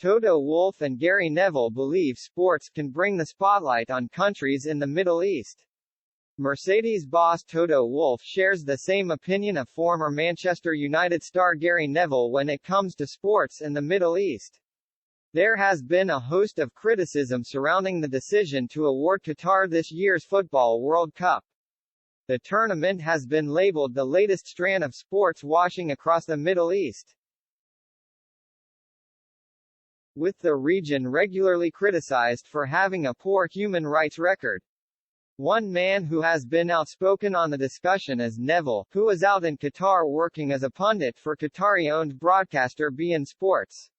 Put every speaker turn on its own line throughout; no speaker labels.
Toto Wolff and Gary Neville believe sports can bring the spotlight on countries in the Middle East. Mercedes boss Toto Wolff shares the same opinion of former Manchester United star Gary Neville when it comes to sports in the Middle East. There has been a host of criticism surrounding the decision to award Qatar this year's Football World Cup. The tournament has been labeled the latest strand of sports washing across the Middle East, with the region regularly criticized for having a poor human rights record. One man who has been outspoken on the discussion is Neville, who is out in Qatar working as a pundit for Qatari-owned broadcaster s.a.m.e. Sports.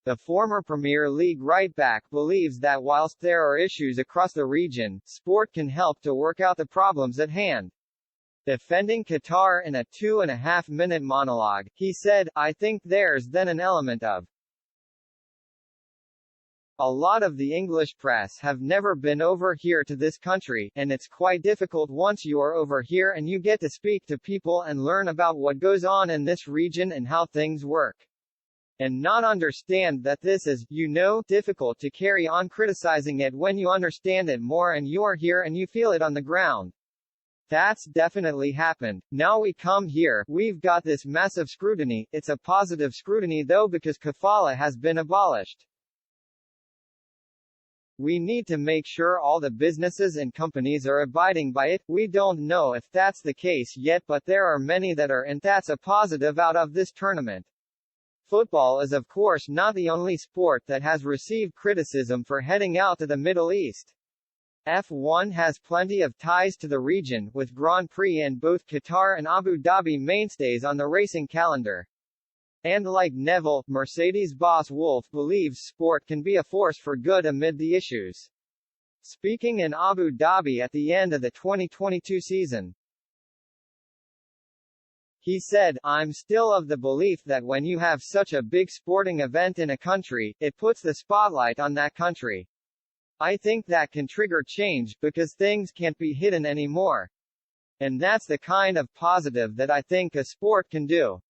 The former Premier League right-back believes that whilst there are issues across the region, sport can help to work out the problems at hand. Defending Qatar in a 2.5-minute monologue, he said, "I think there's then an element of a lot of the English press have never been over here to this country, and it's quite difficult once you're over here and you get to speak to people and learn about what goes on in this region and how things work. And not understand that this is, difficult to carry on criticizing it when you understand it more and you're here and you feel it on the ground. That's definitely happened. Now we come here, we've got this massive scrutiny. It's a positive scrutiny though because kafala has been abolished. We need to make sure all the businesses and companies are abiding by it. We don't know if that's the case yet, but there are many that are, and that's a positive out of this tournament." Football is of course not the only sport that has received criticism for heading out to the Middle East. F1 has plenty of ties to the region, with Grand Prix and both Qatar and Abu Dhabi mainstays on the racing calendar. And like Neville, Mercedes boss Wolff believes sport can be a force for good amid the issues. Speaking in Abu Dhabi at the end of the 2022 season, he said, "I'm still of the belief that when you have such a big sporting event in a country, it puts the spotlight on that country. I think that can trigger change, because things can't be hidden anymore. And that's the kind of positive that I think a sport can do.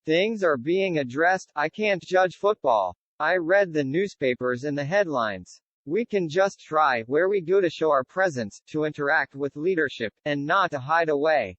Things are being addressed. I can't judge football. I read the newspapers and the headlines. We can just try, where we go, to show our presence, to interact with leadership, and not to hide away."